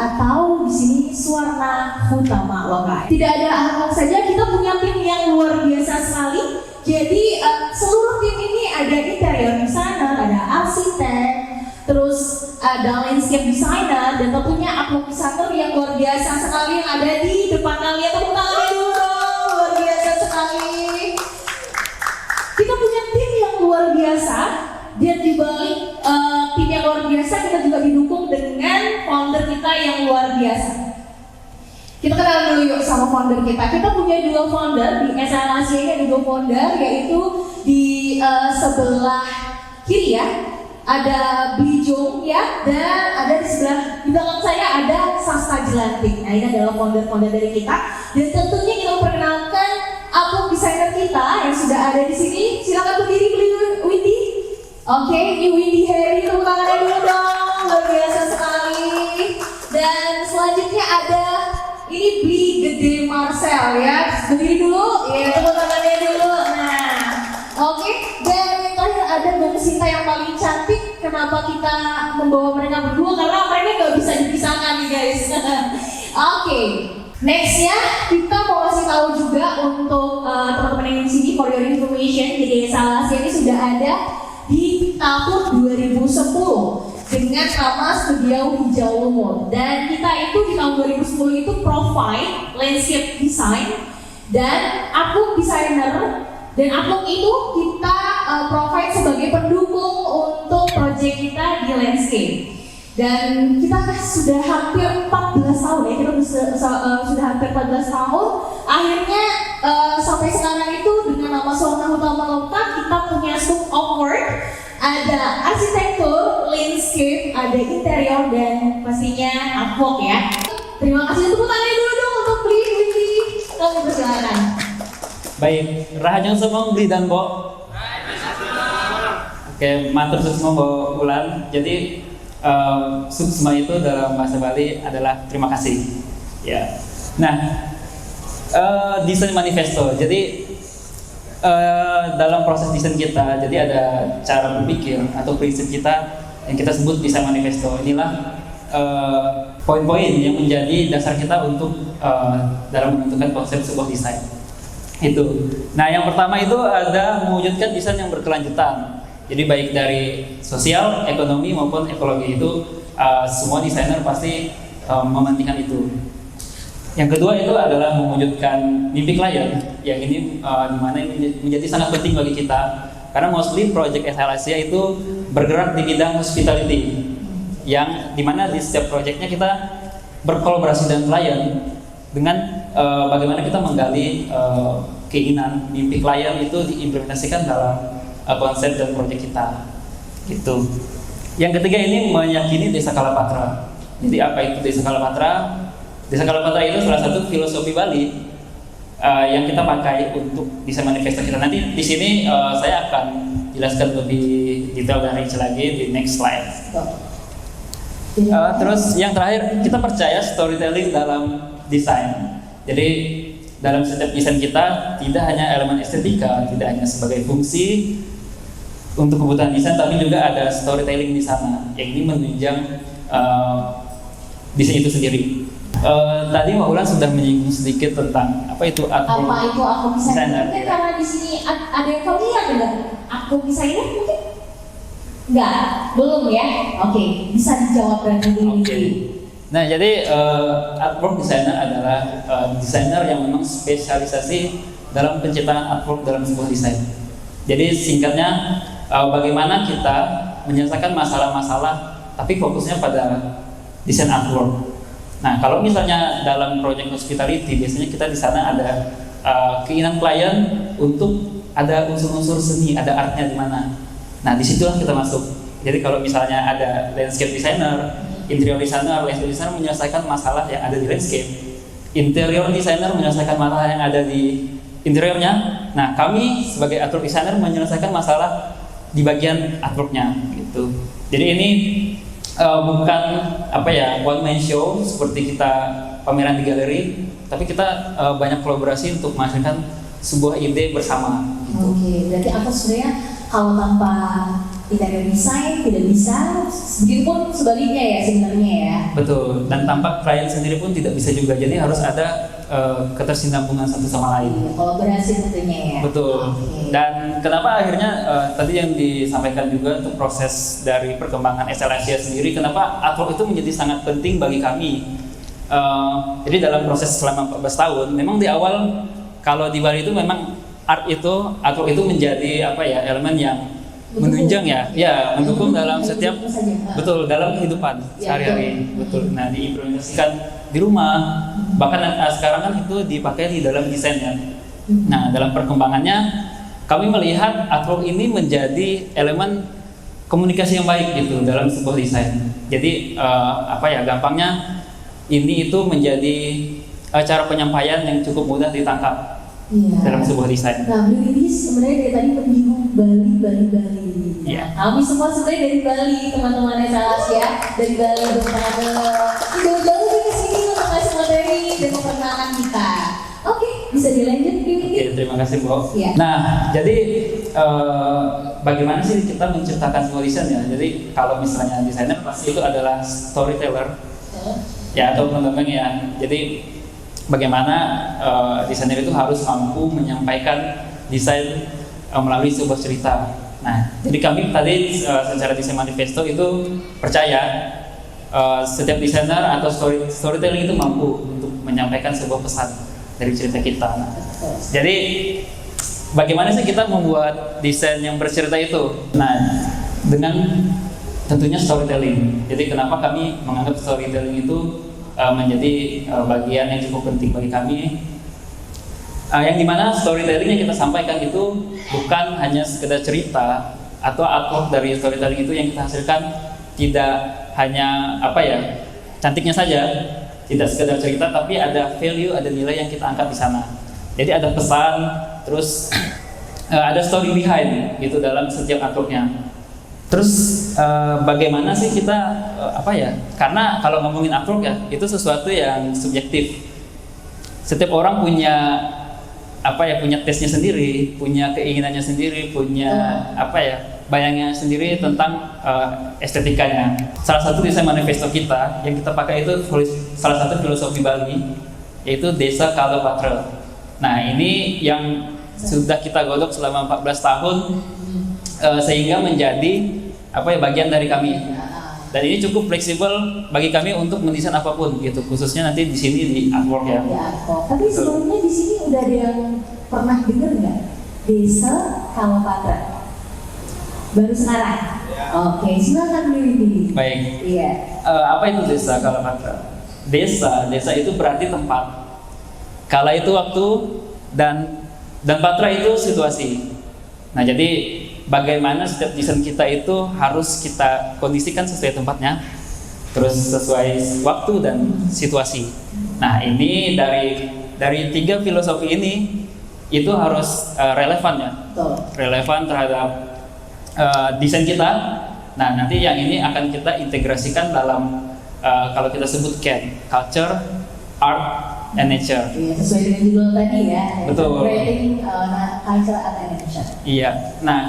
atau di sini Swarna Utama Lokai. Tidak ada hal saja, kita punya tim yang luar biasa sekali. Jadi seluruh tim ini ada interior designer, ada arsitek, terus ada landscape designer, dan tentunya upload designer yang luar biasa sekali yang ada di depan kalian. Tepuk tangan dulu dong, luar biasa sekali. Kita punya tim yang luar biasa, dan di balik tim yang luar biasa kita juga didukung dengan founder kita yang luar biasa. Kita kenal dulu yuk sama founder kita. Kita punya dua founder di SL Asia ini, ada dua founder, yaitu di sebelah kiri ya ada Bli Jong ya, dan ada di sebelah di belakang saya ada Sasta Jelantik. Nah, ini adalah founder-founder dari kita, dan tentunya kita memperkenalkan upload designer kita yang sudah ada di sini. Silakan berdiri Bli Windy. Oke, ini Windy Harry, tepuk tangannya dulu dong, luar biasa sekali. Dan selanjutnya ada ini Bli Gede Marcel ya, berdiri dulu, ya tepuk tangannya dulu. Nah, oke, dan yang terakhir ada Mbak Sinta yang paling cantik. Kenapa kita membawa mereka berdua? Karena mereka nggak bisa dipisahkan nih guys. Oke, nextnya kita mau kasih tahu juga untuk teman-teman yang di sini for your information. Jadi Salah ini sudah ada di tahun 2010 dengan nama Studio Hijau Lumut, dan kita itu di tahun 2010 itu provide landscape design dan upload designer, dan upload itu kita provide sebagai pendukung untuk project kita di landscape. Dan kita sudah hampir 14 tahun ya, kita sudah hampir 14 tahun. Akhirnya sampai sekarang itu dengan nama Swarna Utama Lokai kita punya scope of work. Ada arsitektur, landscape, ada interior, dan pastinya artwork ya. Terima kasih, tepuk tangan dulu dong untuk Bli Windy. Kami persilakan. Baik, rahajang semong Bli dan Bo. Oke, matur semua Bo Ulan. Jadi suksma itu dalam bahasa Bali adalah terima kasih. Ya. Nah, desain manifesto. Jadi dalam proses desain kita, jadi ada cara berpikir atau prinsip kita yang kita sebut desain manifesto. Inilah poin-poin yang menjadi dasar kita untuk dalam menentukan konsep sebuah desain. Itu. Nah, yang pertama itu ada mewujudkan desain yang berkelanjutan. Jadi baik dari sosial, ekonomi maupun ekologi itu semua desainer pasti mementingkan itu. Yang kedua itu adalah mewujudkan mimpi klien, yang ini dimana ini menjadi sangat penting bagi kita, karena mostly project SL Asia itu bergerak di bidang hospitality, yang dimana di setiap projectnya kita berkolaborasi dengan klien dengan bagaimana kita menggali keinginan mimpi klien itu diimplementasikan dalam konsep dan proyek kita, gitu. Yang ketiga ini meyakini Desa Kalapatra. Jadi apa itu Desa Kalapatra? Desa Kalapatra itu salah satu filosofi Bali yang kita pakai untuk desain manifesto kita. Nanti di sini saya akan jelaskan lebih detail dan rinci lagi di next slide. Terus yang terakhir, kita percaya storytelling dalam desain. Jadi dalam setiap desain kita tidak hanya elemen estetika, tidak hanya sebagai fungsi untuk kebutuhan desain, tapi juga ada storytelling di sana yang ini menunjang desain itu sendiri. Tadi Mbak Ulan sudah menyinggung sedikit tentang apa itu artwork. Apa itu artwork designer? Mungkin karena di sini ada yang familiar dengan artwork designer mungkin? Enggak, belum ya? Oke, bisa dijawab berarti dulu. Nah, jadi artwork designer adalah desainer yang memang spesialisasi dalam penciptaan artwork dalam sebuah desain. Jadi singkatnya, bagaimana kita menyelesaikan masalah-masalah, tapi fokusnya pada desain artwork. Nah, kalau misalnya dalam project hospitality, biasanya kita di sana ada keinginan klien untuk ada unsur-unsur seni, ada artnya di mana. Nah, disitulah kita masuk. Jadi kalau misalnya ada landscape designer, interior designer, landscape designer menyelesaikan masalah yang ada di landscape, interior designer menyelesaikan masalah yang ada di interiornya. Nah, kami sebagai artwork designer menyelesaikan masalah di bagian artworknya, gitu. Jadi ini bukan one man show seperti kita pameran di galeri, tapi kita banyak kolaborasi untuk menghasilkan sebuah ide bersama. Gitu. Oke, berarti apa sebenarnya kalau tanpa interior design tidak bisa, begitupun sebaliknya ya sebenarnya ya. Betul, dan tampak klien sendiri pun tidak bisa juga, jadi harus ada ketersinambungan satu sama lain. Iya, kolaborasi tentunya ya. Betul. Oke. Dan kenapa akhirnya tadi yang disampaikan juga untuk proses dari perkembangan SL Asia sendiri, kenapa artwork itu menjadi sangat penting bagi kami. Jadi dalam proses selama 14 tahun, memang di awal kalau di Bali itu memang artwork itu menjadi apa ya, elemen yang menunjang ya mendukung dalam setiap betul dalam kehidupan sehari-hari. Betul. Nah, diimplementasikan di rumah, bahkan sekarang kan itu dipakai di dalam desainnya. Nah, dalam perkembangannya kami melihat artwork ini menjadi elemen komunikasi yang baik gitu dalam sebuah desain. Jadi gampangnya ini itu menjadi cara penyampaian yang cukup mudah ditangkap dalam sebuah desain. Nah, Blue Ladies sebenarnya dari tadi menyinggung Bali. Iya. Kami semua sebenarnya dari Bali, teman-teman SLS ya, dari Bali jauh-jauh ke sini untuk ngasih materi dan memperkenalkan kita. Oke, bisa dilanjut Blue Ladies. Oke, terima kasih Bu. Ya. Nah, jadi bagaimana sih kita menciptakan sebuah desain ya? Jadi kalau misalnya desainer pasti itu adalah storyteller, ya atau penerbang ya. Jadi bagaimana desainer itu harus mampu menyampaikan desain melalui sebuah cerita. Nah, jadi kami tadi secara desain manifesto itu percaya setiap desainer atau storytelling itu mampu untuk menyampaikan sebuah pesan dari cerita kita. Nah, jadi bagaimana sih kita membuat desain yang bercerita itu? Nah, dengan tentunya storytelling. Jadi kenapa kami menganggap storytelling itu menjadi bagian yang cukup penting bagi kami, yang dimana storytelling yang kita sampaikan itu bukan hanya sekedar cerita atau artwork dari storytelling itu yang kita hasilkan tidak hanya cantiknya saja, tidak sekedar cerita, tapi ada value, ada nilai yang kita angkat di sana. Jadi ada pesan, terus ada story behind gitu dalam setiap artworknya. Terus bagaimana sih kita karena kalau ngomongin artwork ya itu sesuatu yang subjektif. Setiap orang punya punya taste-nya sendiri, punya keinginannya sendiri, punya bayangnya sendiri tentang estetikanya. Salah satu desain manifesto kita yang kita pakai itu salah satu filosofi Bali, yaitu Desa Kalopatra. Nah, ini yang sudah kita godok selama 14 tahun sehingga menjadi bagian dari kami. Dan ini cukup fleksibel bagi kami untuk mendesain apapun gitu, khususnya nanti di sini di artwork ya. Tapi sebelumnya di sini udah ada yang pernah dengar nggak Desa Kalopatra? Baru sekarang. Oke, silakan dulu. Baik. Iya. Apa itu Desa Kalopatra? Desa itu berarti tempat. Kala itu waktu dan patra itu situasi. Nah, jadi bagaimana setiap desain kita itu harus kita kondisikan sesuai tempatnya, terus sesuai waktu dan situasi. Nah, ini dari 3 filosofi ini itu harus relevan ya, relevan terhadap desain kita. Nah, nanti yang ini akan kita integrasikan dalam kalau kita sebut CAN, Culture, Art, and Nature. Iya, sesuai dengan judul tadi ya. Betul. Creating Culture, Art, and Nature. Iya. Nah,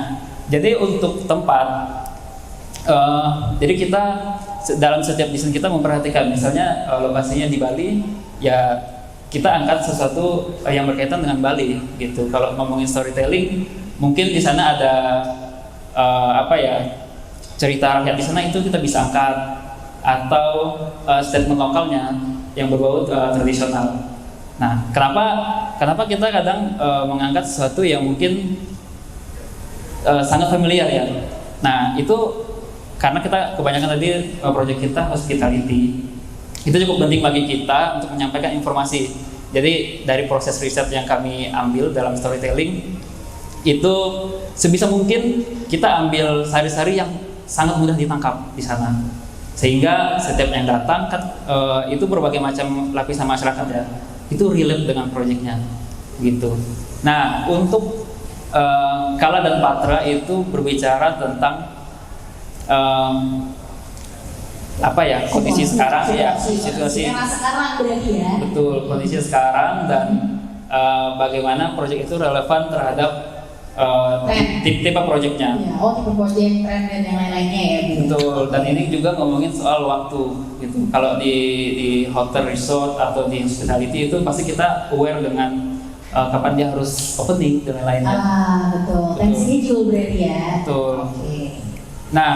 jadi untuk tempat, jadi kita dalam setiap desain kita memperhatikan, misalnya lokasinya di Bali, ya kita angkat sesuatu yang berkaitan dengan Bali, gitu. Kalau ngomongin storytelling, mungkin di sana ada cerita rakyat di sana itu kita bisa angkat, atau statement lokalnya yang berbau tradisional. Nah, kenapa kita kadang mengangkat sesuatu yang mungkin sangat familiar ya. Nah, itu karena kita kebanyakan tadi proyek kita hospitality. Itu cukup penting bagi kita untuk menyampaikan informasi. Jadi dari proses riset yang kami ambil dalam storytelling itu sebisa mungkin kita ambil sari-sari yang sangat mudah ditangkap di sana. Sehingga setiap yang datang kan itu berbagai macam lapisan masyarakat ya. Itu relate dengan proyeknya gitu. Nah, untuk Kala dan Patra itu berbicara tentang kondisi sekarang ya, situasi sekarang berarti ya. Betul, kondisi sekarang dan bagaimana proyek itu relevan terhadap tipe projectnya. Ya, tipe project, tren dan yang lain-lainnya ya. Betul. Dan ini juga ngomongin soal waktu gitu. Kalau di hotel resort atau di hospitality itu pasti kita aware dengan kapan dia harus opening dan lain-lainnya. Betul. Time schedule berarti ya. Betul. Oke. Nah,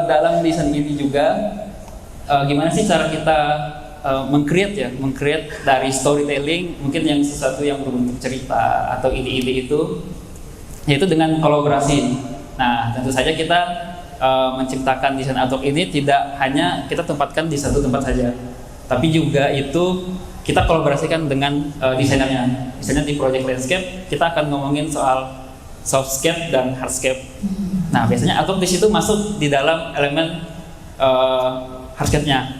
dalam desain ini juga gimana sih cara kita meng-create dari storytelling, mungkin yang sesuatu yang berbentuk cerita atau ide-ide itu, yaitu dengan kolaborasi. Nah, tentu saja kita menciptakan desain artwork ini tidak hanya kita tempatkan di satu tempat saja, tapi juga itu kita kolaborasikan dengan desainernya. Misalnya di project landscape, kita akan ngomongin soal softscape dan hardscape. Nah, biasanya artwork di situ masuk di dalam elemen hardscape-nya.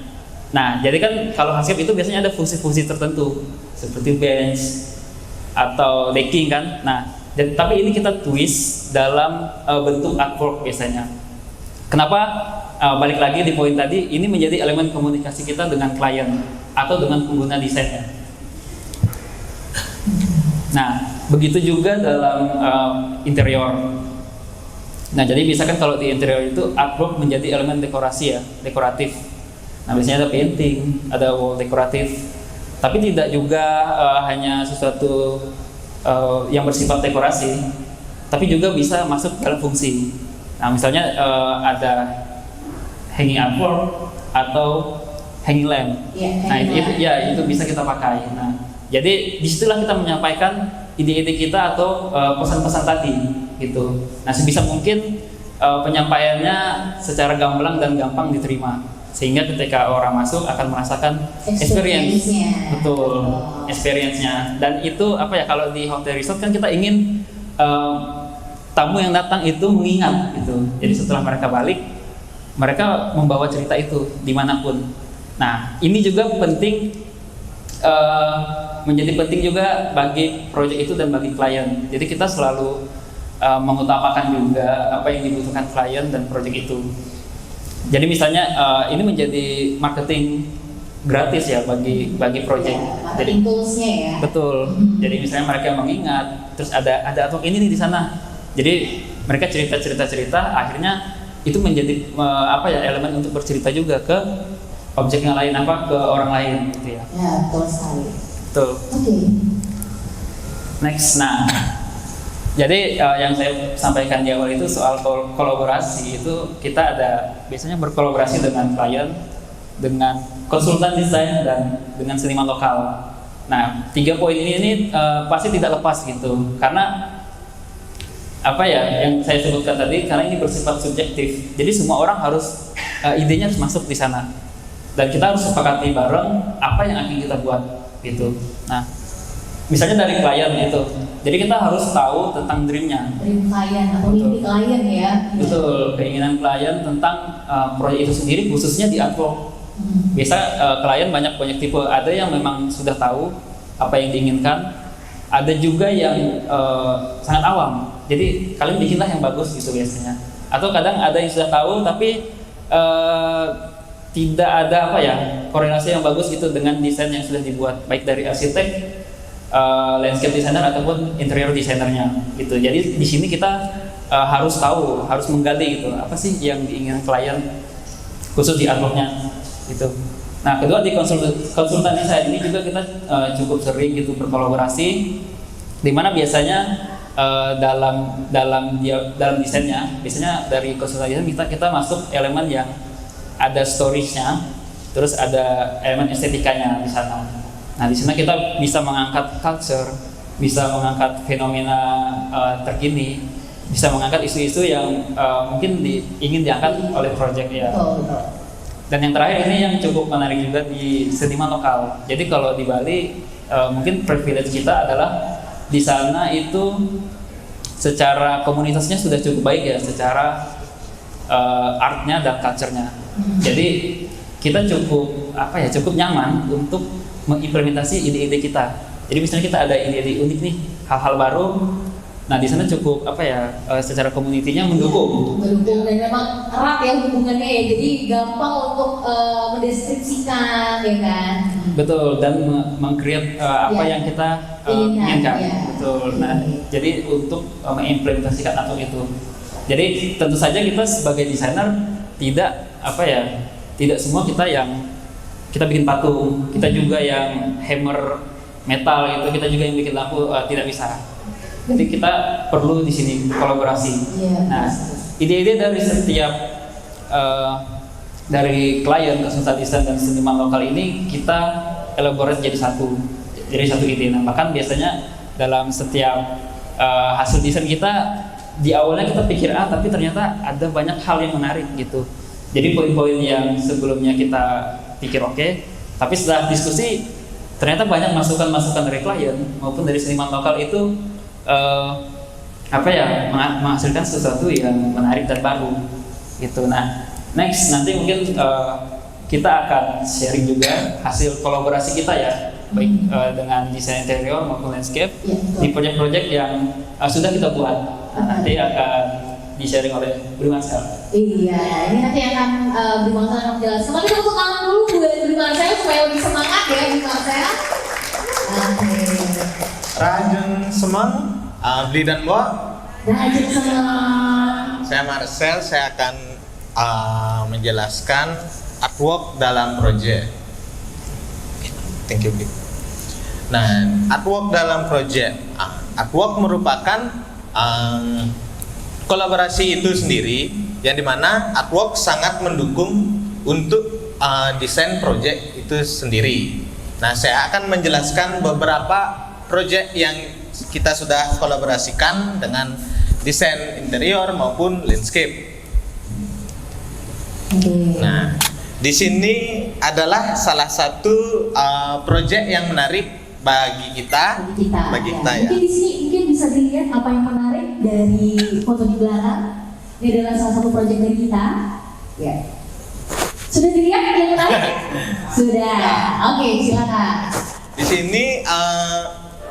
Nah, jadi kan kalau hardscape itu biasanya ada fungsi-fungsi tertentu seperti bench atau decking kan. Nah, tapi ini kita twist dalam bentuk artwork biasanya. Kenapa? Balik lagi di poin tadi, ini menjadi elemen komunikasi kita dengan klien atau dengan pengguna desainnya. Nah, begitu juga dalam interior. Nah, jadi bisa kan kalau di interior itu artwork menjadi elemen dekorasi ya, dekoratif. Nah, biasanya ada painting, ada wall dekoratif. Tapi tidak juga hanya sesuatu yang bersifat dekorasi, tapi juga bisa masuk dalam fungsi. Nah, misalnya ada hanging artwork atau hanging lamp. Nah, itu bisa kita pakai. Nah, jadi disitulah kita menyampaikan ide-ide kita atau pesan-pesan tadi, gitu. Nah, sebisa mungkin penyampaiannya secara gamblang dan gampang diterima, sehingga ketika orang masuk akan merasakan experience. Betul, experience-nya. Dan itu apa ya, kalau di hotel resort kan kita ingin tamu yang datang itu mengingat gitu. Jadi setelah mereka balik, mereka membawa cerita itu dimanapun. Nah, ini juga penting, menjadi penting juga bagi proyek itu dan bagi klien. Jadi kita selalu mengutamakan juga apa yang dibutuhkan klien dan proyek itu. Jadi misalnya ini menjadi marketing gratis ya bagi proyek. Jadi toolsnya ya. Betul. Jadi misalnya mereka mengingat, terus ada artwork ini nih di sana. Jadi mereka cerita, akhirnya itu menjadi elemen untuk bercerita juga ke objek yang lain, ke orang lain gitu ya. Ya, betul sekali. Betul. Oke. Next, nah. Jadi yang saya sampaikan di awal itu soal kolaborasi itu kita biasanya berkolaborasi dengan klien, dengan konsultan desain dan dengan seniman lokal. Nah, 3 poin ini pasti tidak lepas gitu, karena yang saya sebutkan tadi, karena ini bersifat subjektif. Jadi semua orang harus idenya harus masuk di sana, dan kita harus sepakati bareng apa yang akan kita buat gitu. Nah, misalnya dari klien itu, jadi kita harus tahu tentang dream klien atau mimpi klien ya. Betul, keinginan klien tentang proyek itu sendiri, khususnya di artwork. Biasa klien banyak tipe, ada yang memang sudah tahu apa yang diinginkan, ada juga yang sangat awam. Jadi kalian bikinlah yang bagus gitu biasanya. Atau kadang ada yang sudah tahu tapi tidak ada korelasi yang bagus gitu dengan desain yang sudah dibuat, baik dari arsitek, landscape designer ataupun interior desainernya gitu. Jadi di sini kita harus tahu, harus menggali gitu, apa sih yang diinginkan klien khusus di artworknya gitu. Nah, kedua di konsultan desain ini juga kita cukup sering gitu berkolaborasi, di mana biasanya dalam desainnya, biasanya dari konsultan desain kita masuk elemen yang ada storage-nya, terus ada elemen estetikanya di sana. Nah, di sana kita bisa mengangkat culture, bisa mengangkat fenomena terkini, bisa mengangkat isu-isu yang mungkin ingin diangkat oleh proyek ya. Dan yang terakhir ini yang cukup menarik juga di seniman lokal. Jadi kalau di Bali mungkin privilege kita adalah di sana itu secara komunitasnya sudah cukup baik ya, secara artnya dan culture-nya. Jadi kita cukup nyaman untuk mengimplementasi ide-ide kita. Jadi misalnya kita ada ide-ide unik nih, hal-hal baru. Nah, di sana cukup secara komunitinya mendukung dan memang erat ya hubungannya ya. Jadi gampang untuk mendeskripsikan ya kan. Betul, dan meng-create apa yang kita inginkan. Ya. Betul. Nah, jadi untuk mengimplementasikan artwork itu. Jadi tentu saja kita sebagai desainer tidak semua kita yang kita bikin patung, kita juga yang hammer metal gitu, kita juga yang bikin lampu, tidak bisa. Jadi kita perlu di sini kolaborasi. Nah, ide-ide dari setiap dari klien, konsultan desain dan seniman lokal ini kita elaborate jadi satu ide. Nah, bahkan biasanya dalam setiap hasil desain kita di awalnya kita pikir tapi ternyata ada banyak hal yang menarik gitu. Jadi poin-poin yang sebelumnya kita pikir oke, tapi setelah diskusi ternyata banyak masukan-masukan dari klien maupun dari seniman lokal itu menghasilkan sesuatu yang menarik dan baru gitu. Nah, next nanti mungkin kita akan sharing juga hasil kolaborasi kita ya, baik dengan desain interior maupun landscape di proyek-proyek yang sudah kita buat. Nah, nanti akan di-sharing oleh Budi Marcel. Iya, ini nanti akan Budi Marcel akan menjelaskan. Tapi tepuk tangan dulu buat Budi Marcel supaya lebih semangat ya Budi Marcel. Rajin semang, beli dan bawa. Rajin semang. Saya Marcel, saya akan menjelaskan artwork dalam proyek. Thank you, Bli. Nah, artwork dalam proyek. Artwork merupakan kolaborasi itu sendiri, yang dimana artwork sangat mendukung untuk desain proyek itu sendiri. Nah, saya akan menjelaskan beberapa proyek yang kita sudah kolaborasikan dengan desain interior maupun landscape. Nah, di sini adalah salah satu proyek yang menarik bagi kita ya. Mungkin di sini mungkin bisa dilihat apa yang menarik dari foto di belakang. Ini adalah salah satu proyek dari kita. Ya. Sudah dilihat yang menarik? Sudah. Oke, silakan. Di sini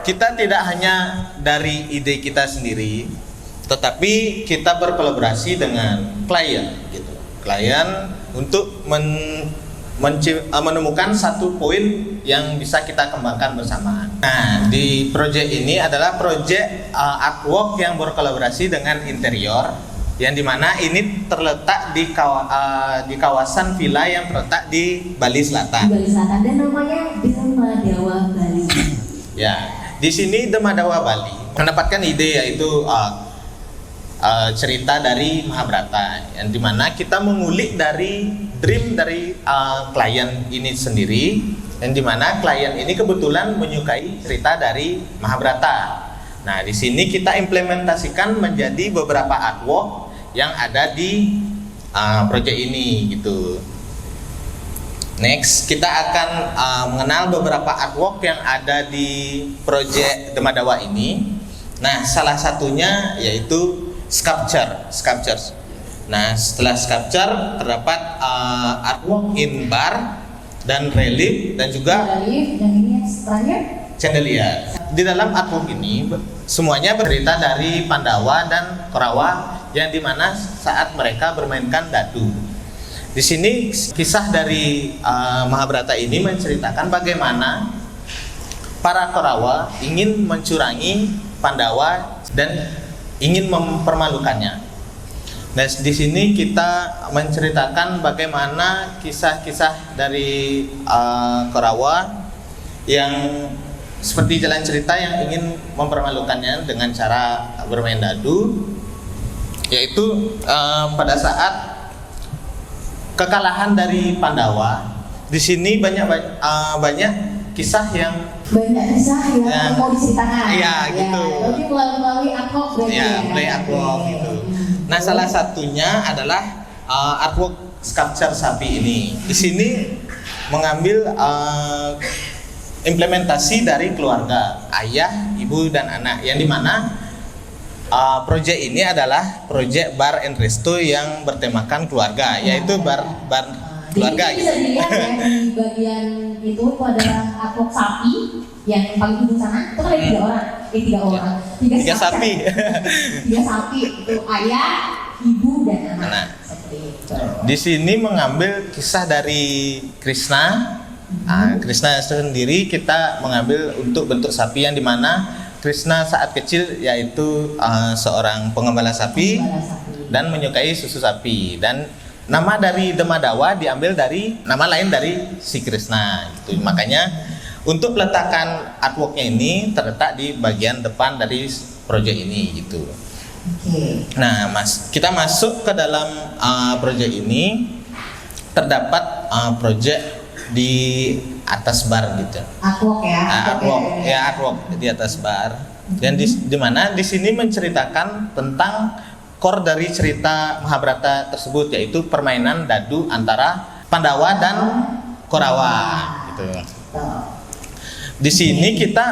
kita tidak hanya dari ide kita sendiri, tetapi kita berkolaborasi dengan klien gitu. Klien untuk menemukan satu poin yang bisa kita kembangkan bersama. Nah, di proyek ini adalah proyek artwork yang berkolaborasi dengan interior, yang dimana ini terletak di kawasan villa yang terletak di Bali Selatan. Bali Selatan, dan namanya Demadawa Bali. Ya, di sini Demadawa Bali mendapatkan ide yaitu cerita dari Mahabharata, yang dimana kita mengulik dari dream dari klien ini sendiri, yang dimana klien ini kebetulan menyukai cerita dari Mahabharata. Nah, di sini kita implementasikan menjadi beberapa artwork yang ada di proyek ini gitu. Next, kita akan mengenal beberapa artwork yang ada di proyek Demadawa ini. Nah, salah satunya yaitu sculptures. Nah, setelah sculpture terdapat artwork in bar dan relief dan juga chandelier. Di dalam artwork ini semuanya bercerita dari Pandawa dan Korawa, yang dimana saat mereka bermainkan dadu. Di sini kisah dari Mahabharata ini menceritakan bagaimana para Korawa ingin mencurangi Pandawa dan ingin mempermalukannya. Nah, di sini kita menceritakan bagaimana kisah-kisah dari Korawa yang seperti jalan cerita yang ingin mempermalukannya dengan cara bermain dadu, yaitu pada saat kekalahan dari Pandawa. Di sini banyak kisah yang mau diceritakan. Iya, gitu. Jadi melalui artwork berarti. Iya, melalui artwork gitu. Nah, salah satunya adalah artwork sculpture sapi ini. Di sini mengambil implementasi dari keluarga, ayah, ibu, dan anak, yang dimana proyek ini adalah proyek bar and resto yang bertemakan keluarga, yaitu bar keluarga. Jadi bisa dilihat ya, di bagian itu adalah artwork sapi yang paling ujung sana. Itu kan ada tiga sapi. Tiga sapi itu ayah, ibu, dan anak. Seperti itu. Di sini mengambil kisah dari Krishna Nah, Krishna sendiri kita mengambil untuk bentuk sapi yang dimana Krishna saat kecil yaitu seorang pengembala sapi dan menyukai susu sapi, dan nama dari Demadawa diambil dari nama lain dari si Krishna gitu. Makanya untuk peletakan artworknya ini terletak di bagian depan dari proyek ini gitu. Nah, kita masuk ke dalam proyek ini, terdapat proyek di atas bar gitu. Artwork ya. Artwork di atas bar. Dan di mana di sini menceritakan tentang core dari cerita Mahabharata tersebut, yaitu permainan dadu antara Pandawa dan Korawa gitu. Di sini kita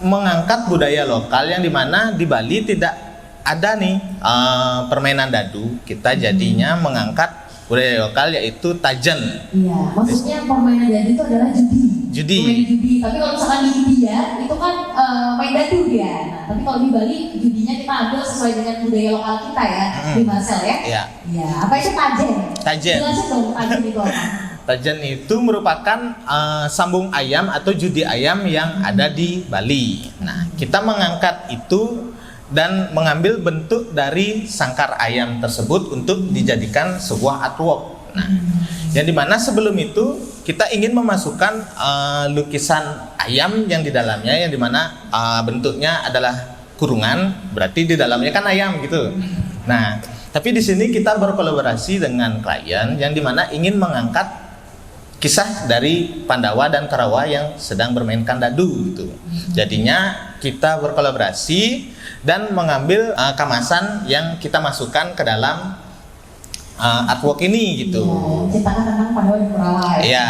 mengangkat budaya lokal yang dimana di Bali tidak ada nih permainan dadu. Kita jadinya mengangkat budaya lokal yaitu tajen. Iya, maksudnya permainan dadu itu adalah judi. Main judi. Tapi kalau misalkan di India itu kan main dadu dia. Nah, tapi kalau di Bali judinya kita ambil sesuai dengan budaya lokal kita ya, di Marcel ya. Iya. Iya. Apa itu tajen? Tajen. Jelasin dong tajen itu apa? Tajen itu merupakan sambung ayam atau judi ayam yang ada di Bali. Nah, kita mengangkat itu dan mengambil bentuk dari sangkar ayam tersebut untuk dijadikan sebuah artwork. Nah, yang dimana sebelum itu kita ingin memasukkan lukisan ayam yang di dalamnya, yang dimana bentuknya adalah kurungan, berarti di dalamnya kan ayam gitu. Nah, tapi di sini kita berkolaborasi dengan klien yang dimana ingin mengangkat kisah dari Pandawa dan Korawa yang sedang bermainkan dadu gitu. Jadinya kita berkolaborasi dan mengambil kemasan yang kita masukkan ke dalam artwork ini gitu. Ya, ceritakan tentang Pandawa dan Korawa ya. Iya.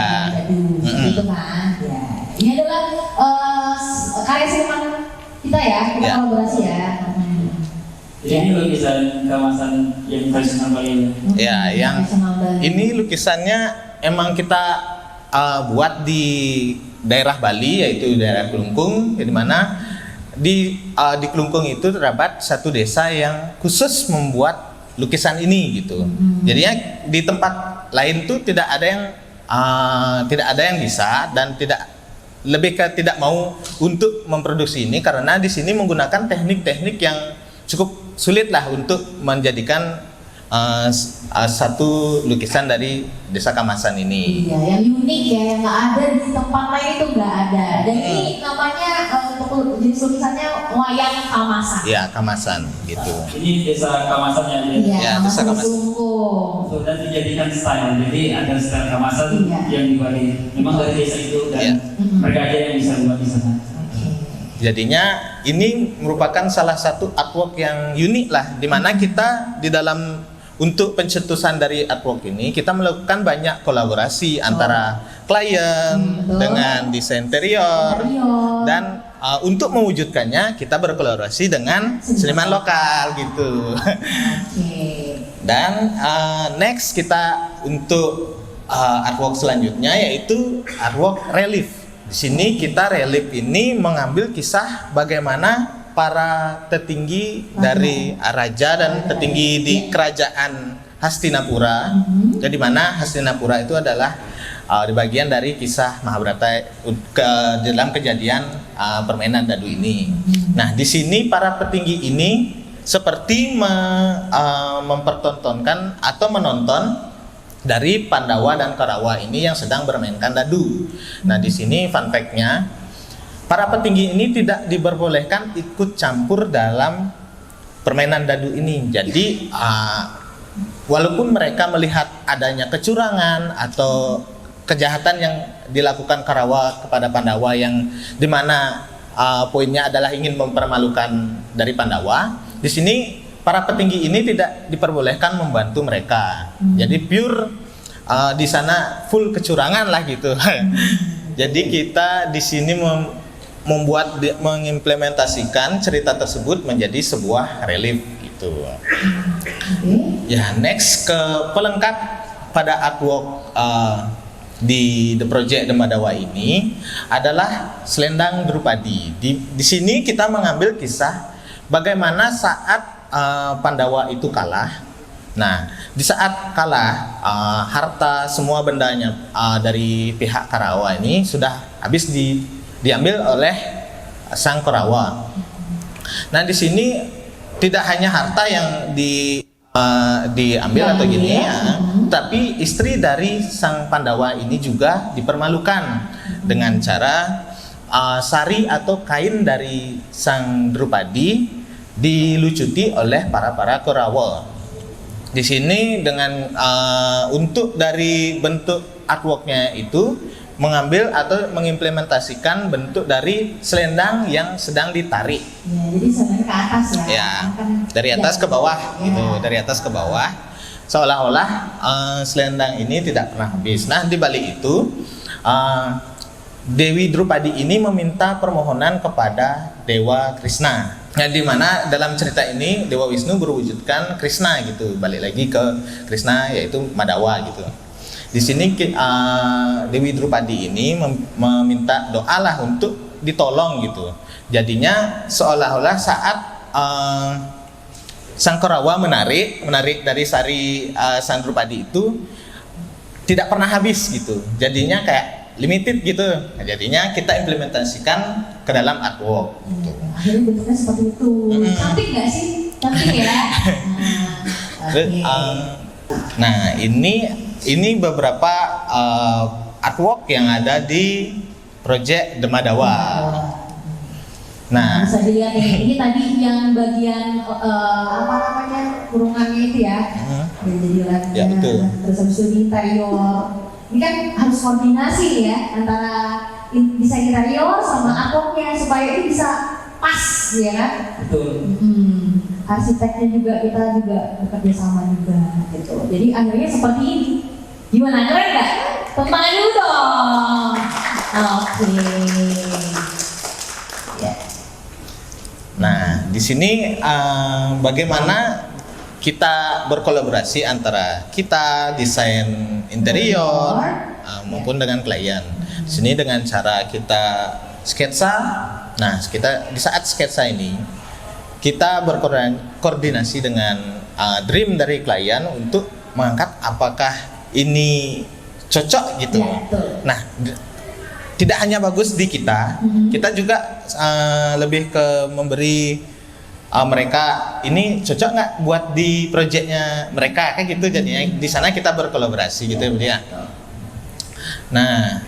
Itu kan. Ya. Ini adalah karya seniman kita ya, kita kolaborasi ya. Ini lukisan kemasan yang tradisional Bali. Ya, yang ini lukisannya emang kita buat di daerah Bali, yaitu daerah Kelungkung, di mana di Kelungkung itu terdapat satu desa yang khusus membuat lukisan ini gitu. Jadinya di tempat lain tuh tidak ada yang bisa dan lebih ke tidak mau untuk memproduksi ini, karena di sini menggunakan teknik-teknik yang cukup sulit lah untuk menjadikan satu lukisan dari desa Kamasan ini. Iya, yang unik ya, yang nggak ada di tempat lain itu nggak ada. Dan ini namanya untuk jenis lukisannya wayang Kamasan. Iya, Kamasan gitu. Ini desa Kamasan ya. Iya, desa Kamasan. Dan dijadikan style, jadi ada style Kamasan yang di Bali. Memang dari desa itu dan mereka aja yang bisa buat di sana. Jadinya ini merupakan salah satu artwork yang unik lah, di mana kita di dalam untuk pencetusan dari artwork ini kita melakukan banyak kolaborasi antara klien dengan desain interior dan untuk mewujudkannya kita berkolaborasi dengan seniman lokal gitu. Dan next kita untuk artwork selanjutnya yaitu artwork relief. Di sini kita relief ini mengambil kisah bagaimana para petinggi dari raja dan petinggi di kerajaan Hastinapura. Jadi mana Hastinapura itu adalah di bagian dari kisah Mahabharata dalam kejadian permainan dadu ini. Nah, di sini para petinggi ini seperti mempertontonkan atau menonton dari Pandawa dan Korawa ini yang sedang bermainkan dadu. Nah, di sini fun fact-nya, para petinggi ini tidak diperbolehkan ikut campur dalam permainan dadu ini. Jadi, walaupun mereka melihat adanya kecurangan atau kejahatan yang dilakukan Korawa kepada Pandawa yang dimana poinnya adalah ingin mempermalukan dari Pandawa, di sini para petinggi ini tidak diperbolehkan membantu mereka. Jadi pure di sana full kecurangan lah gitu. Jadi kita di sini mengimplementasikan cerita tersebut menjadi sebuah relief gitu. Ya, next ke pelengkap pada artwork di The Project Demadawa ini adalah selendang Drupadi. Di sini kita mengambil kisah bagaimana saat Pandawa itu kalah Nah, di saat kalah harta semua bendanya dari pihak Korawa ini sudah habis diambil oleh sang Korawa. Nah, di sini tidak hanya harta yang diambil atau gini ya, tapi istri dari sang Pandawa ini juga dipermalukan dengan cara sari atau kain dari sang Drupadi dilucuti oleh para Korawa. Di sini dengan untuk dari bentuk artworknya itu mengambil atau mengimplementasikan bentuk dari selendang yang sedang ditarik. Ya, jadi selendang ke atas ya. Ya, dari atas ke bawah gitu, dari atas ke bawah. Seolah-olah selendang ini tidak pernah habis. Nah, di balik itu Dewi Drupadi ini meminta permohonan kepada Dewa Krishna. Nah, di mana dalam cerita ini Dewa Wisnu berwujudkan Krishna gitu. Balik lagi ke Krishna yaitu Madawa gitu. Di sini Dewi Drupadi ini meminta doalah untuk ditolong gitu. Jadinya seolah-olah saat sang Korawa menarik dari sari sang Drupadi itu tidak pernah habis gitu. Jadinya kayak limited gitu. Nah, jadinya kita implementasikan ke dalam artwork gitu. Akhirnya bentuknya seperti itu. Cantik nggak sih? Cantik ya. Nah, ini beberapa artwork yang ada di project Demadawa. Nah, bisa dilihat nih, ini tadi yang bagian apa namanya kurungannya itu ya, yang jadi lagi. Ya, betul. Terus habis itu di interior, ini kan harus koordinasi ya antara desain interior sama artworknya supaya ini bisa pas ya kan. Betul. Arsiteknya juga kita juga bekerja sama juga gitu. Jadi akhirnya seperti ini. Gimana, keren nggak? Tepuk tangan dulu dong. Oke. Ya. Nah, di sini bagaimana kita berkolaborasi antara kita desain interior maupun dengan klien. Di sini dengan cara kita sketsa. Nah, kita di saat sketsa ini kita berkoordinasi dengan dream dari klien untuk mengangkat apakah ini cocok gitu. Nah, tidak hanya bagus di kita, kita juga lebih ke memberi mereka ini cocok nggak buat di proyeknya mereka kayak gitu. Jadinya di sana kita berkolaborasi gitu ya. Nah,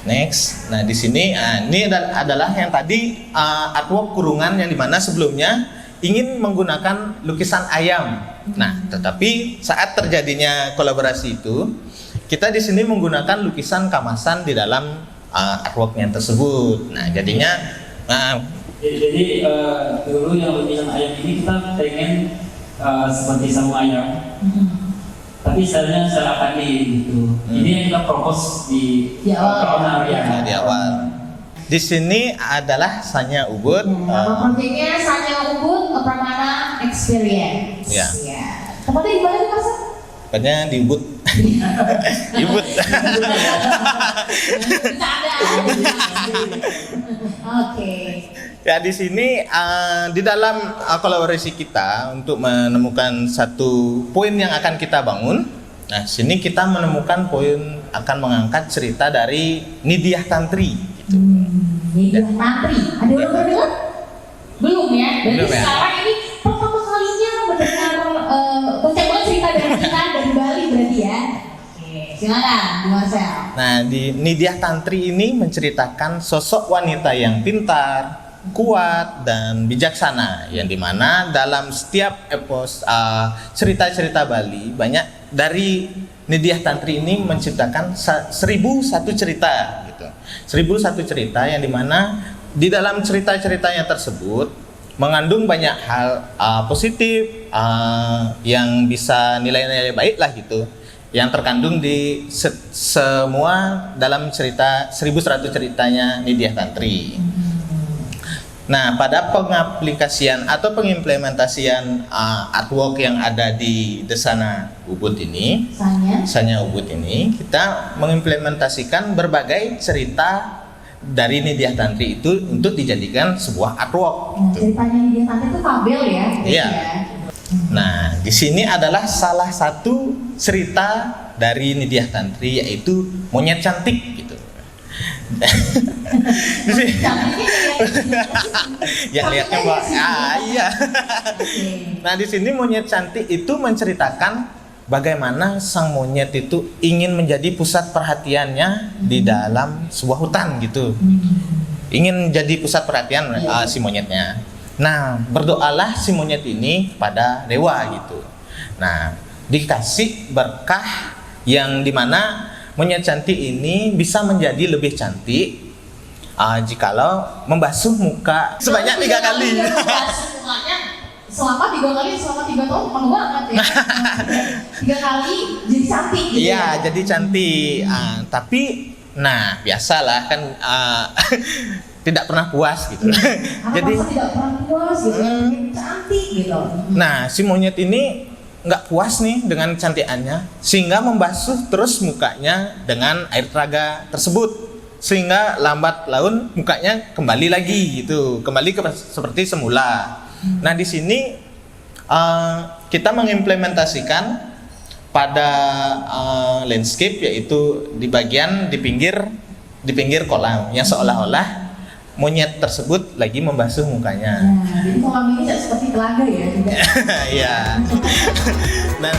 next. Nah, di sini ini adalah yang tadi artwork kurungan yang dimana sebelumnya ingin menggunakan lukisan ayam. Nah, tetapi saat terjadinya kolaborasi itu, kita di sini menggunakan lukisan kamasan di dalam artworknya tersebut. Nah, jadinya jadi dulu yang lukisan ayam ini kita pengen seperti sarung ayam. Tapi stylenya secara tadi gitu. Ini yang kita propose di awal ya. Di awal. Di sini adalah Sanya Ubud. Nama proyeknya Sanya Ubud Pramana Experience. Ya. Tempatnya di mana Mas? Tempatnya di Ubud. Di Ubud. Oke. Ya, di sini di dalam kolaborasi kita untuk menemukan satu poin yang akan kita bangun. Nah, sini kita menemukan poin akan mengangkat cerita dari Nidya Tantri. Gitu. Nidya Tantri. Ada orang berdengar? Belum ya. Berarti sekarang ini pertama kalinya mendengar banyak cerita dari kita dari Bali berarti ya. Oke, silakan Bu Marcel. Nah, di Nidya Tantri ini menceritakan sosok wanita yang pintar, kuat dan bijaksana, yang dimana dalam setiap epos cerita-cerita Bali banyak dari Nidya Tantri ini menciptakan 1001 cerita gitu. 1001 cerita yang dimana di dalam cerita-ceritanya tersebut mengandung banyak hal positif yang bisa nilai-nilai baik lah gitu, yang terkandung di semua dalam cerita 1100 ceritanya Nidya Tantri. Nah, pada pengaplikasian atau pengimplementasian artwork yang ada di Desana Ubud ini, Sanya Ubud ini, kita mengimplementasikan berbagai cerita dari Nidya Tantri itu untuk dijadikan sebuah artwork. Ceritanya Nidya Tantri itu fabel ya? Iya. Nah, di sini adalah salah satu cerita dari Nidya Tantri, yaitu monyet cantik gitu. Di sini, yang lihatnya Mbak. Iya. Nah, di sini monyet cantik itu menceritakan bagaimana sang monyet itu ingin menjadi pusat perhatiannya di dalam sebuah hutan gitu. Ingin jadi pusat perhatian si monyetnya. Nah, berdoalah si monyet ini pada dewa gitu. Nah, dikasih berkah yang dimana monyet cantik ini bisa menjadi lebih cantik jikalau membasuh muka sebanyak 3 kali. Membasuh mukanya selama 3 kali, selama 3 tahun lama banget ya. 3 kali jadi cantik gitu. Iya, jadi cantik. Tapi, nah biasalah kan tidak pernah puas gitu. Jadi tidak pernah puas gitu, cantik gitu. Nah, si monyet ini nggak puas nih dengan kecantikannya, sehingga membasuh terus mukanya dengan air telaga tersebut, sehingga lambat laun mukanya kembali lagi gitu, kembali seperti semula. Nah, di sini kita mengimplementasikan pada landscape, yaitu di bagian di pinggir kolam yang seolah-olah monyet tersebut lagi membasuh mukanya. Nah, jadi kolam ini tidak seperti telaga ya juga. Iya. Dan